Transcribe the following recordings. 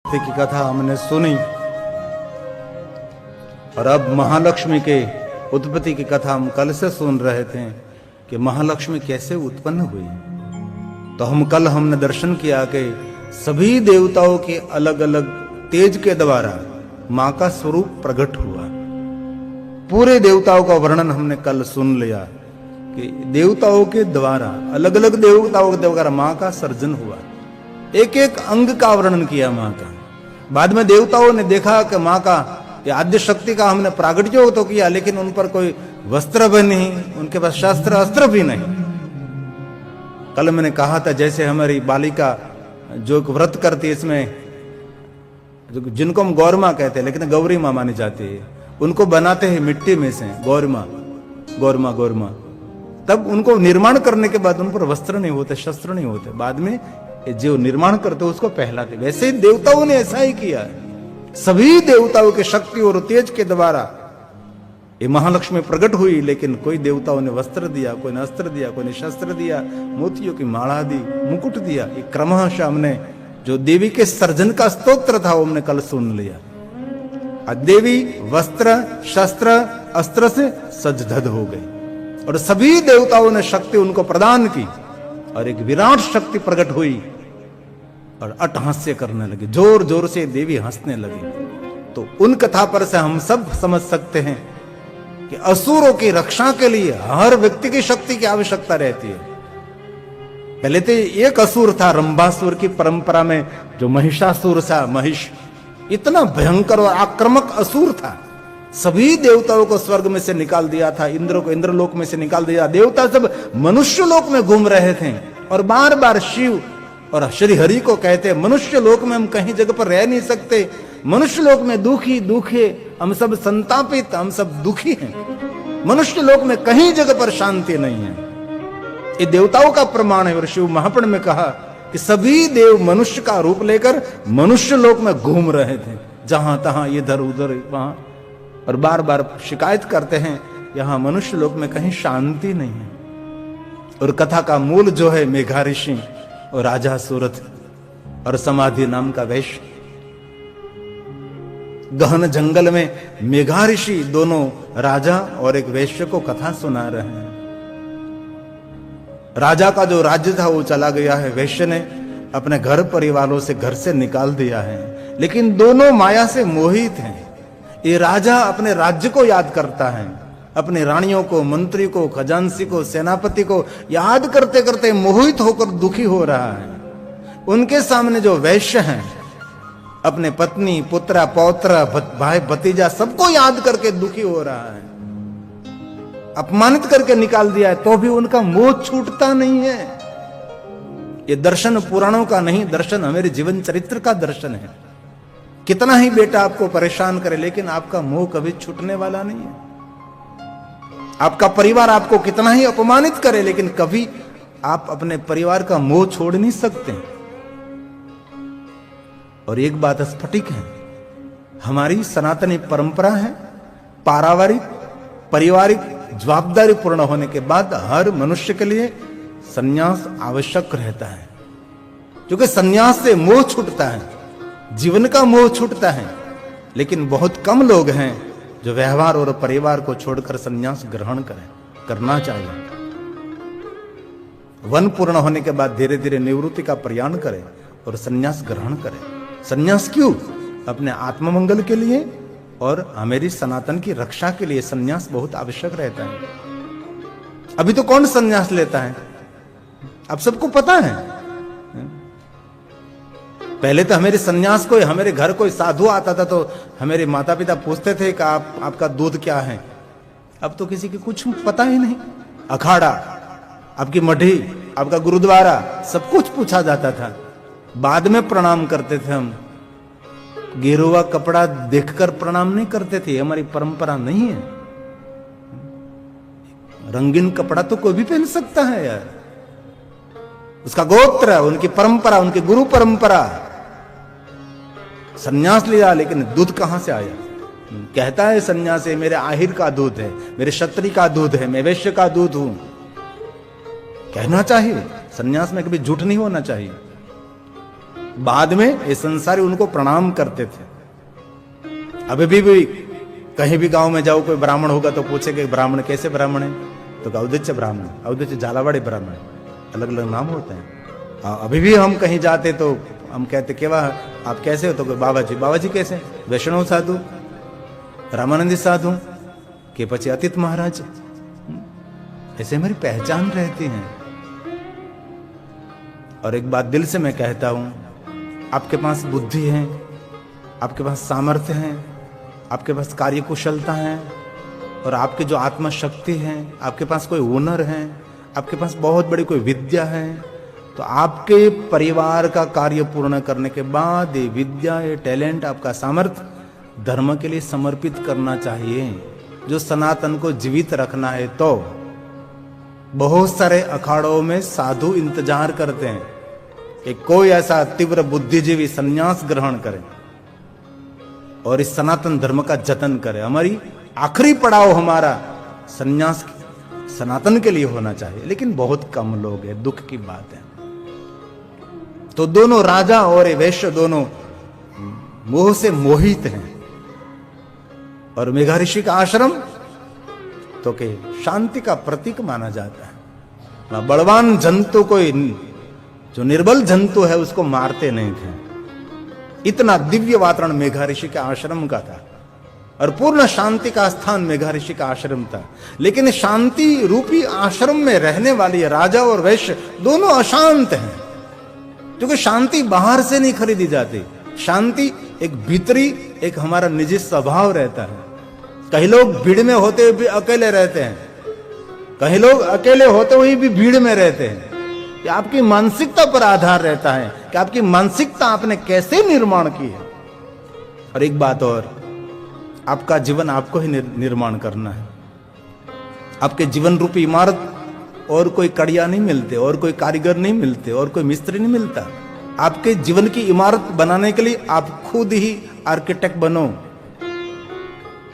की कथा हमने सुनी और अब महालक्ष्मी के उत्पत्ति की कथा हम कल से सुन रहे थे कि महालक्ष्मी कैसे उत्पन्न हुई। तो हमने दर्शन किया कि सभी देवताओं के अलग अलग तेज के द्वारा मां का स्वरूप प्रकट हुआ। पूरे देवताओं का वर्णन हमने कल सुन लिया कि देवताओं के द्वारा अलग अलग देवताओं के द्वारा मां का सर्जन हुआ। एक एक अंग का वर्णन किया मां का। बाद में देवताओं ने देखा कि मां का आद्य शक्ति का हमने प्रागट्य तो किया, लेकिन उन पर कोई वस्त्र भी नहीं, उनके पास शस्त्र अस्त्र भी नहीं। कल मैंने कहा था जैसे हमारी बालिका जो एक व्रत करती है, इसमें जिनको हम गौरमा कहते हैं लेकिन गौरी मां मानी जाती है, उनको बनाते हैं मिट्टी में से गौरमा। तब उनको निर्माण करने के बाद उन पर वस्त्र नहीं होते, शस्त्र नहीं होते, बाद में जो निर्माण करते उसको पहलाते। वैसे ही देवताओं ने ऐसा ही किया है। सभी देवताओं के शक्ति और तेज के द्वारा ये महालक्ष्मी प्रकट हुई, लेकिन कोई देवताओं ने वस्त्र दिया, कोई ने अस्त्र दिया, कोई ने शस्त्र दिया, मोतियों की माला दी, मुकुट दिया। ये क्रमशः हमने जो देवी के सर्जन का स्तोत्र था वो हमने कल सुन लिया। देवी वस्त्र शस्त्र अस्त्र से सजधज हो गई और सभी देवताओं ने शक्ति उनको प्रदान की और एक विराट शक्ति प्रकट हुई और अट्टहास्य करने लगी। जोर जोर से देवी हंसने लगी। तो उन कथा पर से हम सब समझ सकते हैं कि असुरों की रक्षा के लिए हर व्यक्ति की शक्ति की आवश्यकता रहती है। पहले तो एक असुर था रंभासुर की परंपरा में, जो महिषासुर था। महिष इतना भयंकर और आक्रामक असुर था, सभी देवताओं को स्वर्ग में से निकाल दिया था, इंद्र को इंद्रलोक में से निकाल दिया। देवता सब मनुष्य लोक में घूम रहे थे और बार बार शिव और श्री हरि को कहते, मनुष्य लोक में हम कहीं जगह पर रह नहीं सकते, मनुष्य लोक में दुखी हम सब संतापित, हम सब दुखी हैं, मनुष्य लोक में कहीं जगह पर शांति नहीं है। ये देवताओं का प्रमाण है। और शिव महापुराण में कहा कि सभी देव मनुष्य का रूप लेकर मनुष्य लोक में घूम रहे थे, जहां तहां इधर उधर वहां, और बार बार शिकायत करते हैं यहां मनुष्य लोक में कहीं शांति नहीं है। और कथा का मूल जो है मेघा ऋषि और राजा सूरत और समाधि नाम का वैश्य। गहन जंगल में मेघा ऋषि दोनों राजा और एक वैश्य को कथा सुना रहे हैं। राजा का जो राज्य था वो चला गया है, वैश्य ने अपने घर परिवारों से घर से निकाल दिया है, लेकिन दोनों माया से मोहित हैं। ये राजा अपने राज्य को याद करता है, अपने रानियों को, मंत्री को, खजांची को, सेनापति को याद करते करते मोहित होकर दुखी हो रहा है। उनके सामने जो वैश्य हैं अपने पत्नी, पुत्र, पौत्र, भाई, भतीजा सबको याद करके दुखी हो रहा है, अपमानित करके निकाल दिया है, तो भी उनका मोह छूटता नहीं है। ये दर्शन पुराणों का नहीं, दर्शन हमारे जीवन चरित्र का दर्शन है। कितना ही बेटा आपको परेशान करे, लेकिन आपका मोह कभी छूटने वाला नहीं है। आपका परिवार आपको कितना ही अपमानित करे, लेकिन कभी आप अपने परिवार का मोह छोड़ नहीं सकते। और एक बात स्फटिक है, हमारी सनातनी परंपरा है, पारिवारिक पारिवारिक जवाबदारी पूर्ण होने के बाद हर मनुष्य के लिए संन्यास आवश्यक रहता है, क्योंकि संन्यास से मोह छूटता है, जीवन का मोह छूटता है। लेकिन बहुत कम लोग हैं जो व्यवहार और परिवार को छोड़कर संन्यास ग्रहण करना चाहिए। वन पूर्ण होने के बाद धीरे धीरे निवृत्ति का प्रयाण करें और संन्यास ग्रहण करें। संन्यास क्यों? अपने आत्ममंगल के लिए और हमारी सनातन की रक्षा के लिए संन्यास बहुत आवश्यक रहता है। अभी तो कौन संन्यास लेता है, अब सबको पता है। पहले तो हमारे संन्यास को, हमारे घर कोई साधु आता था तो हमारे माता पिता पूछते थे कि आपका दूध क्या है। अब तो किसी की कुछ पता ही नहीं। अखाड़ा, आपकी मढ़ी, आपका गुरुद्वारा, सब कुछ पूछा जाता था। बाद में प्रणाम करते थे हम। गेरुआ कपड़ा देखकर प्रणाम नहीं करते थे, हमारी परंपरा नहीं है। रंगीन कपड़ा तो कोई भी पहन सकता है यार, उसका गोत्र, उनकी परंपरा, उनकी गुरु परंपरा। सन्यास लिया, लेकिन दूध कहां से आया? कहता है सन्यासी मेरे आहिर का दूध है, मेरे क्षत्रिय का दूध है, मैं वैश्य का दूध हूं। कहना चाहिए, सन्यास में कभी झूठ नहीं होना चाहिए। बाद में ये संसारी उनको प्रणाम करते थे। अभी भी कहीं भी गांव में जाओ, कोई ब्राह्मण होगा तो पूछे कि ब्राह्मण कैसे ब्राह्मण है, तो औदिच्य ब्राह्मण, औदिच्य झालावाड़ी ब्राह्मण, अलग अलग नाम होते हैं। अभी भी हम कहीं जाते तो हम कहते केवा आप कैसे हो, तो बाबा जी। बाबा जी कैसे? वैष्णव साधु, रामानंदी साधु के पचे अतीत महाराज, ऐसे हमारी पहचान रहती है। और एक बात दिल से मैं कहता हूं, आपके पास बुद्धि है, आपके पास सामर्थ्य है, आपके पास कार्य कुशलता है, और आपकी जो आत्मा शक्ति है, आपके पास कोई हुनर है, आपके पास बहुत बड़ी कोई विद्या है, तो आपके परिवार का कार्य पूर्ण करने के बाद ये विद्या, ये टैलेंट, आपका सामर्थ्य धर्म के लिए समर्पित करना चाहिए। जो सनातन को जीवित रखना है, तो बहुत सारे अखाड़ों में साधु इंतजार करते हैं कि कोई ऐसा तीव्र बुद्धिजीवी संन्यास ग्रहण करे और इस सनातन धर्म का जतन करे। हमारी आखिरी पड़ाव हमारा संन्यास सनातन के लिए होना चाहिए, लेकिन बहुत कम लोग हैं, दुख की बात है। तो दोनों राजा और वैश्य दोनों मोह से मोहित हैं। और मेघा ऋषि का आश्रम तो के शांति का प्रतीक माना जाता है। बलवान जंतु को, जो निर्बल जंतु है उसको मारते नहीं थे। इतना दिव्य वातावरण मेघा ऋषि के आश्रम का था, और पूर्ण शांति का स्थान मेघा ऋषि का आश्रम था। लेकिन शांति रूपी आश्रम में रहने वाली राजा और वैश्य दोनों अशांत हैं, क्योंकि शांति बाहर से नहीं खरीदी जाती। शांति एक भीतरी, एक हमारा निजी स्वभाव रहता है। कई लोग भीड़ में होते हुए भी अकेले रहते हैं, कई लोग अकेले होते हुए भी भीड़ में रहते हैं। ये आपकी मानसिकता पर आधार रहता है कि आपकी मानसिकता आपने कैसे निर्माण की है। और एक बात और, आपका जीवन आपको ही निर्माण करना है। आपके जीवन रूपी इमारत और कोई कड़िया नहीं मिलते, और कोई कारीगर नहीं मिलते, और कोई मिस्त्री नहीं मिलता। आपके जीवन की इमारत बनाने के लिए आप खुद ही आर्किटेक्ट बनो,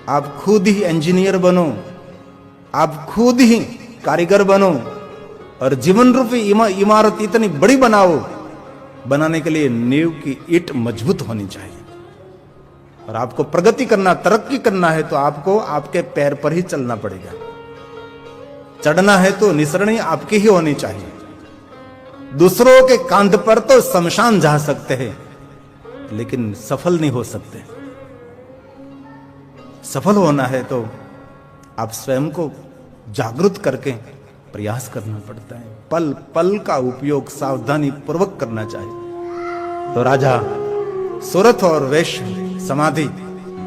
आप खुद ही इंजीनियर बनो, आप खुद ही कारीगर बनो, और जीवन रूपी इमारत इतनी बड़ी बनाओ। बनाने के लिए नींव की ईंट मजबूत होनी चाहिए। और आपको प्रगति करना, तरक्की करना है, तो आपको आपके पैर पर ही चलना पड़ेगा। चढ़ना है तो निसरणी आपकी ही होनी चाहिए। दूसरों के कांध पर तो शमशान जा सकते हैं, लेकिन सफल नहीं हो सकते। सफल होना है तो आप स्वयं को जागृत करके प्रयास करना पड़ता है। पल पल का उपयोग सावधानी पूर्वक करना चाहिए। तो राजा सुरथ और वैश्य समाधि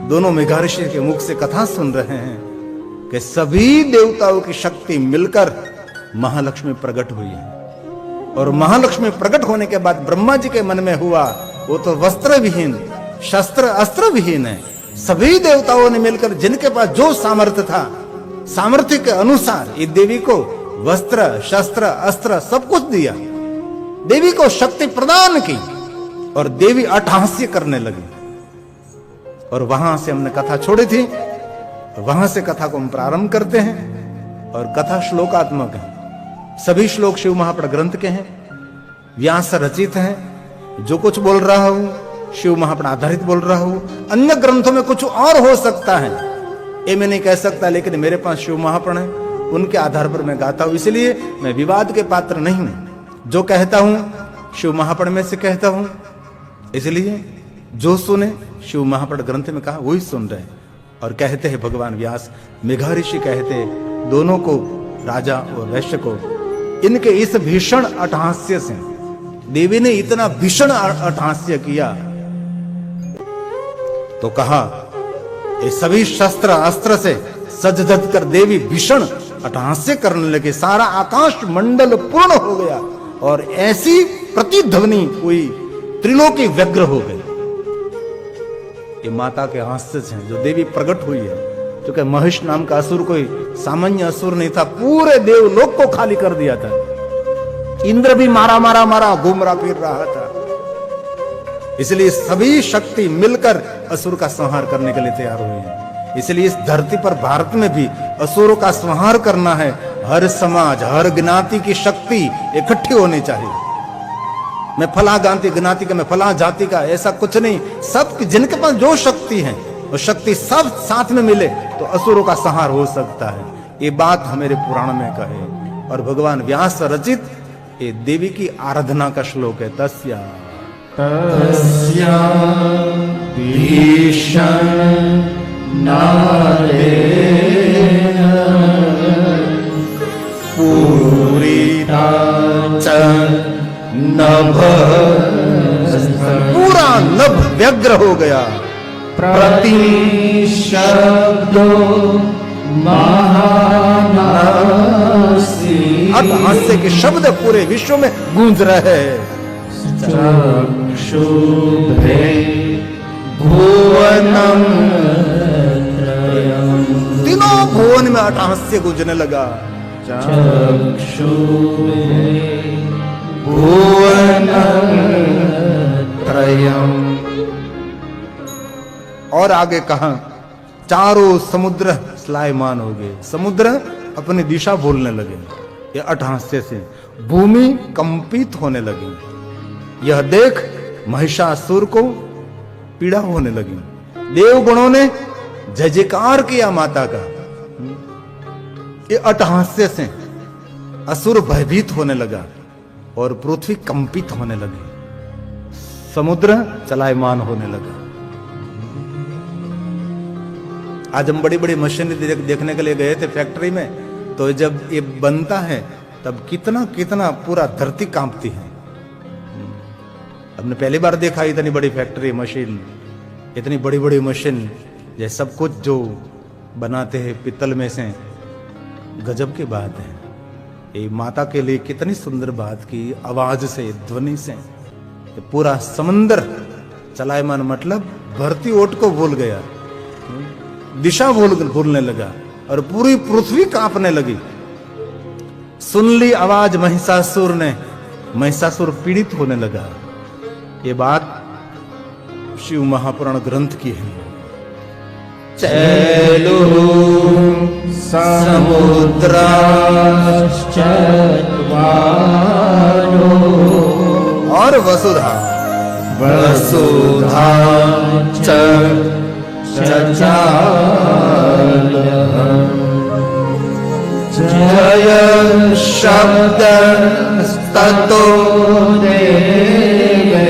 दोनों मेघा ऋषि के मुख से कथा सुन रहे हैं कि सभी देवताओं की शक्ति मिलकर महालक्ष्मी प्रकट हुई है। और महालक्ष्मी प्रकट होने के बाद ब्रह्मा जी के मन में हुआ, वो तो वस्त्र विहीन, शस्त्र अस्त्र विहीन है। सभी देवताओं ने मिलकर जिनके पास जो सामर्थ्य था, सामर्थ्य के अनुसार इस देवी को वस्त्र, शस्त्र, अस्त्र सब कुछ दिया। देवी को शक्ति प्रदान की और देवी अट्टहास्य करने लगी। और वहां से हमने कथा छोड़ी थी, वहां से कथा को हम प्रारंभ करते हैं। और कथा श्लोकात्मक है, सभी श्लोक शिव महापुराण ग्रंथ के हैं, व्यास रचित हैं। जो कुछ बोल रहा हूं शिव महापुराण आधारित बोल रहा हूं। अन्य ग्रंथों में कुछ और हो सकता है, ये मैं नहीं कह सकता, लेकिन मेरे पास शिव महापुराण है, उनके आधार पर मैं गाता हूं। इसलिए मैं विवाद के पात्र नहीं हूं। जो कहता हूं शिव महापुराण में से कहता हूं, इसलिए जो सुने शिव महापुराण ग्रंथ में कहा वही सुन रहे। और कहते हैं भगवान व्यास, मेघा ऋषि कहते दोनों को, राजा और वैश्य को, इनके इस भीषण अट्टहास्य से, देवी ने इतना भीषण अट्टहास्य किया तो कहा ये सभी शस्त्र अस्त्र से सज धज कर देवी भीषण अट्टहास्य करने लगे। सारा आकाश मंडल पूर्ण हो गया और ऐसी प्रतिध्वनि हुई, त्रिलोकी व्यग्र हो गए। ये माता के हास्य से जो देवी प्रकट हुई है, क्योंकि महिष नाम का असुर कोई सामान्य असुर नहीं था, पूरे देवलोक को खाली कर दिया था। इंद्र भी मारा घूम रहा फिर रहा था। इसलिए सभी शक्ति मिलकर असुर का संहार करने के लिए तैयार हुई है। इसलिए इस धरती पर भारत में भी असुरों का संहार करना है। हर समाज, हर ज्ञाति की शक्ति इकट्ठी होनी चाहिए। मैं फला ज्ञाति का, मैं फला जाति का, ऐसा कुछ नहीं। सब जिनके पास जो शक्ति है वो शक्ति सब साथ में मिले तो असुरों का संहार हो सकता है। ये बात हमारे पुराण में कहे और भगवान व्यास रचित ये देवी की आराधना का श्लोक है। तस्या भीषण नारे पूरिता च नभ, पूरा नभ व्यग्र हो गया। प्रति शब्दो महानासी, हास्य के शब्द पूरे विश्व में गूंज रहे हैं। चक्षुभे भुवनम त्रयम्, तीनों भुवन में अट्टहास्य गूंजने लगा। चक्षुभे भुवनम त्रयम्। और आगे कहा चारों समुद्र स्लायमान हो गए, समुद्र अपनी दिशा भूलने लगे। ये अट्टहास्य से भूमि कंपित होने लगी। यह देख महिषासुर को पीड़ा होने लगी। देवगणों ने जय जयकार किया माता का। ये अट्टहास्य से असुर भयभीत होने लगा और पृथ्वी कंपित होने लगी, समुद्र चलायमान होने लगा। आज हम बड़ी बड़ी मशीन देखने के लिए गए थे फैक्ट्री में, तो जब ये बनता है तब कितना कितना पूरा धरती कांपती है। हमने पहली बार देखा इतनी बड़ी फैक्ट्री मशीन, इतनी बड़ी बड़ी मशीन, ये सब कुछ जो बनाते हैं पित्तल में से, गजब की बात है। ये माता के लिए कितनी सुंदर बात की, आवाज से, ध्वनि से पूरा समंदर चलायमान, मतलब भरती ओट को भूल गया, दिशा भूलने लगा और पूरी पृथ्वी कांपने लगी। सुन ली आवाज महिषासुर ने, महिषासुर पीड़ित होने लगा। ये बात शिव महापुराण ग्रंथ की है। चैलु समुद्राश्चत्वारो और वसुधा वसुधा च चचालः जय शब्द ततो देवे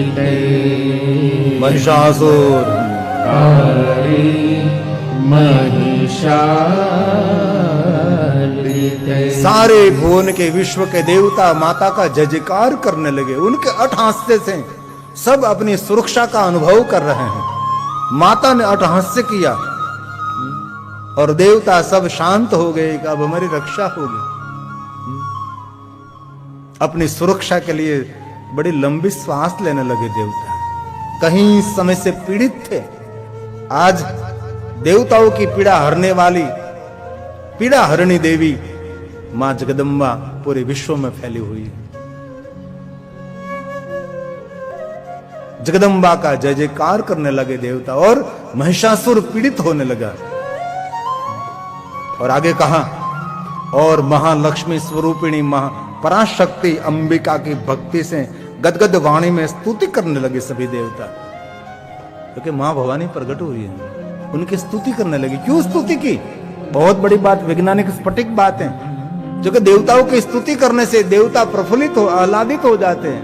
महिषासुरिते महिषासुर महिषासुरिते। सारे भुवन के विश्व के देवता माता का जय जयकार करने लगे। उनके अट्टहास्य से सब अपनी सुरक्षा का अनुभव कर रहे हैं। माता ने अट्टहास्य किया और देवता सब शांत हो गए कि अब हमारी रक्षा होगी। अपनी सुरक्षा के लिए बड़ी लंबी श्वास लेने लगे देवता। कहीं समय से पीड़ित थे, आज देवताओं की पीड़ा हरने वाली पीड़ा हरणी देवी मां जगदम्बा पूरे विश्व में फैली हुई है। जगदम्बा का जय जयकार करने लगे देवता और महिषासुर पीड़ित होने लगा। और आगे कहा और महालक्ष्मी स्वरूपिणी पराशक्ति अंबिका की भक्ति से गदगद वाणी में स्तुति करने लगे सभी देवता, क्योंकि मां भवानी प्रकट हुई है, उनकी स्तुति करने लगी। क्यों स्तुति की? बहुत बड़ी बात, वैज्ञानिक स्फटिक बात है, जो कि देवताओं की स्तुति करने से देवता प्रफुल्लित हो, आह्लादित हो जाते हैं।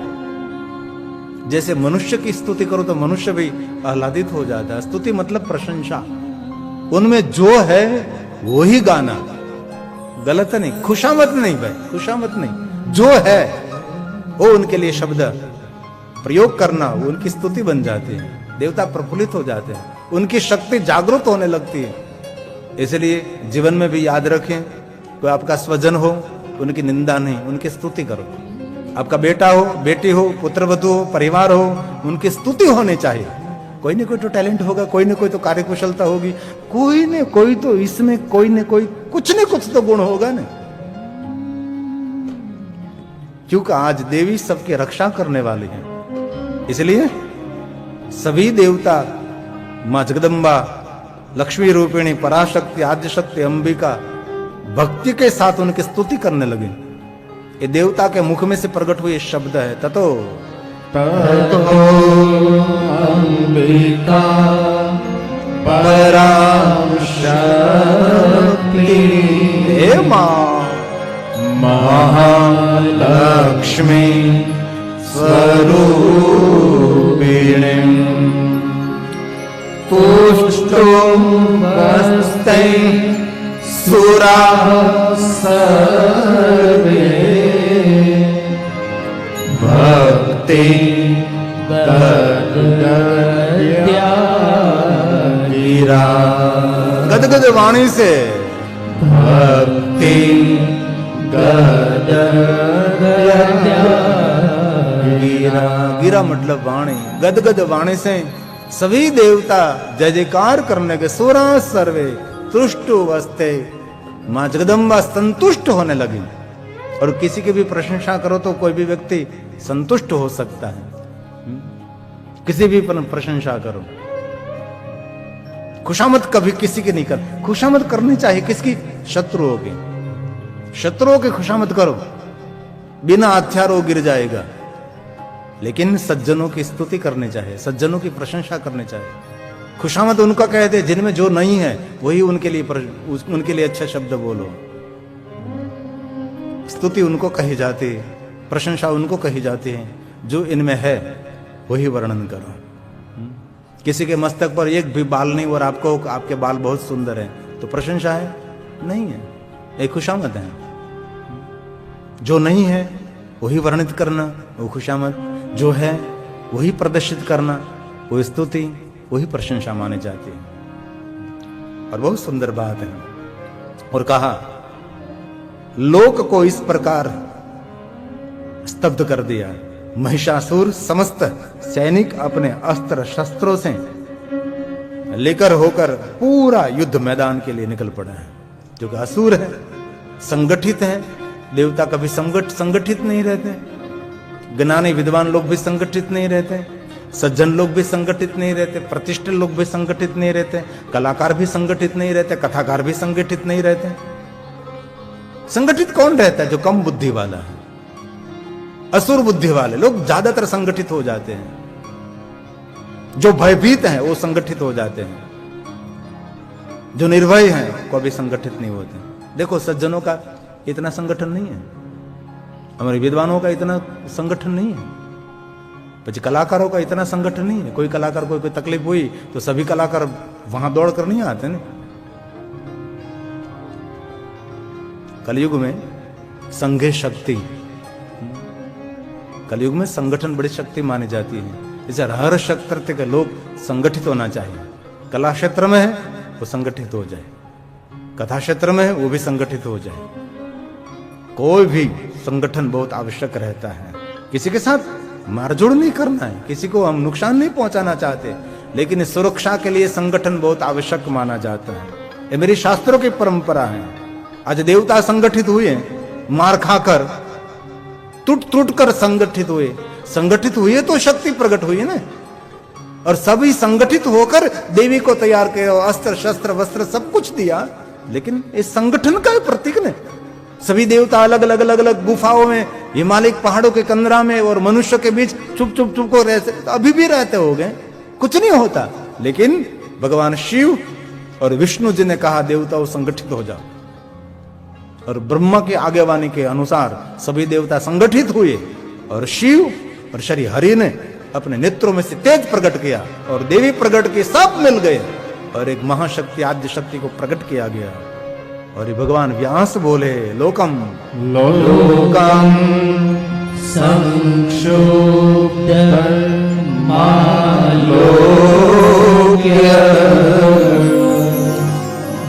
जैसे मनुष्य की स्तुति करो तो मनुष्य भी आह्लादित हो जाता है। स्तुति मतलब प्रशंसा, उनमें जो है वो ही गाना, गलत नहीं, खुशामत नहीं भाई, खुशामत नहीं, जो है वो उनके लिए शब्द प्रयोग करना, वो उनकी स्तुति बन जाती है। देवता प्रफुल्लित हो जाते हैं, उनकी शक्ति जागृत होने लगती है। इसलिए जीवन में भी याद रखें, कोई आपका स्वजन हो उनकी निंदा नहीं, उनकी स्तुति करो। आपका बेटा हो, बेटी हो, पुत्रवधू हो, परिवार हो, उनकी स्तुति होनी चाहिए। कोई न कोई तो टैलेंट होगा, कोई न कोई तो कार्यकुशलता होगी, कोई न कोई तो इसमें कोई न कोई कुछ न कुछ तो गुण होगा ना। क्योंकि आज देवी सबकी रक्षा करने वाली है, इसलिए सभी देवता मां जगदम्बा लक्ष्मी रूपिणी पराशक्ति आद्यशक्ति अंबिका भक्ति के साथ उनकी स्तुति करने लगे। ये देवता के मुख में से प्रकट हुए शब्द है, ततो ततो अंबिका पराशक्ति हे मां महालक्ष्मी स्वरूपिणी तुष्टुं वस्ते सुराः सर्वे भक्ति गद्गद्या गिरा। गदगद वाणी से भक्ति गद्गद्या गिरा, गिरा मतलब वाणी, गदगद वाणी से सभी देवता जय जयकार करने के सुरा सर्वे तुष्टु वस्ते, मां जगदम्बा संतुष्ट होने लगी। और किसी की भी प्रशंसा करो तो कोई भी व्यक्ति संतुष्ट हो सकता है। किसी भी प्रशंसा करो, खुशामद कभी किसी की नहीं कर, खुशामद करनी चाहिए किसकी? शत्रुओं की। शत्रुओं की खुशामद करो, बिना हथियारों गिर जाएगा। लेकिन सज्जनों की स्तुति करनी चाहिए, सज्जनों की प्रशंसा करनी चाहिए। खुशामद उनका कहते हैं जिनमें जो नहीं है वही उनके लिए अच्छा शब्द बोलो। स्तुति उनको कही जाती है, प्रशंसा उनको कही जाती है जो इनमें है वही वर्णन करो। किसी के मस्तक पर एक भी बाल नहीं और आपको आपके बाल बहुत सुंदर हैं तो प्रशंसा है? नहीं है, एक खुशामद है। जो नहीं है वही वर्णित करना वो खुशामद, जो है वही प्रदर्शित करना वो स्तुति, वही प्रशंसा मानी जाती है। और बहुत सुंदर बात है। और कहा लोक को इस प्रकार स्तब्ध कर दिया, महिषासुर समस्त सैनिक अपने अस्त्र शस्त्रों से लेकर होकर पूरा युद्ध मैदान के लिए निकल पड़ा है। जो कि असुर है, संगठित है। देवता कभी संगठित नहीं रहते, ज्ञानी विद्वान लोग भी संगठित नहीं रहते, सज्जन लोग भी संगठित नहीं रहते, प्रतिष्ठित लोग भी संगठित नहीं रहते, कलाकार भी संगठित नहीं रहते, कथाकार भी संगठित नहीं रहते। संगठित कौन रहता है? जो कम बुद्धि वाला है। असुर बुद्धि वाले लोग ज्यादातर संगठित हो जाते हैं। जो भयभीत हैं वो संगठित हो जाते हैं, जो निर्भय हैं कभी संगठित नहीं होते। देखो सज्जनों का इतना संगठन नहीं है, हमारे विद्वानों का इतना संगठन नहीं है, પછી कलाकारों का इतना संगठन नहीं है। कोई कलाकार कोई तकलीफ हुई तो सभी कलाकार वहां दौड़ कर नहीं आते ना। कलयुग में संघे शक्ति, कलयुग में संगठन बड़ी शक्ति मानी जाती है। इसे हर क्षेत्र के लोग संगठित होना चाहिए। कला क्षेत्र में है वो संगठित हो जाए, कथा क्षेत्र में है वो भी संगठित हो जाए। कोई भी संगठन बहुत आवश्यक रहता है। किसी के साथ मारझोड़ नहीं करना है, किसी को हम नुकसान नहीं पहुंचाना चाहते, लेकिन इस सुरक्षा के लिए संगठन बहुत आवश्यक माना जाता है। ये मेरी शास्त्रों की परंपरा है। आज देवता संगठित हुए, मार खाकर टूट कर संगठित हुए। संगठित हुए तो शक्ति प्रकट हुई है ना। और सभी संगठित होकर देवी को तैयार किया, अस्त्र शस्त्र वस्त्र सब कुछ दिया, लेकिन इस संगठन का प्रतीक ने सभी देवता अलग अलग अलग अलग गुफाओं में, हिमालय पहाड़ों के कंदरा में और मनुष्य के बीच चुप को रहते, अभी भी रहते हो गए, कुछ नहीं होता। लेकिन भगवान शिव और विष्णु जी ने कहा देवताओं संगठित हो जाओ, और ब्रह्मा की आज्ञावाणी के अनुसार सभी देवता संगठित हुए और शिव और श्री हरि ने अपने नेत्रों में से तेज प्रकट किया और देवी प्रकट के सब मिल गए और एक महाशक्ति आद्य शक्ति को प्रकट किया गया। और ये भगवान व्यास बोले लोकम संक्षुब्धमालोक्य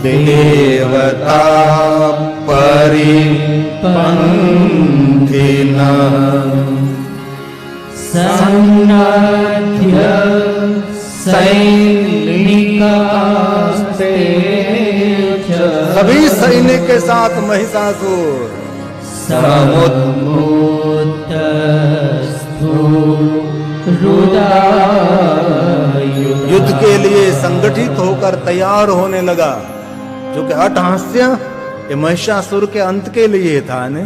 देवता परिपन्थिना सन्नाथ्य सैनिकास्ते सभी सैनिक के साथ महिषासुर समुद्रस्थो युद्ध के लिए संगठित होकर होकर तैयार होने लगा, जो कि अट्टहास्य ये महिषासुर के अंत के लिए था ने।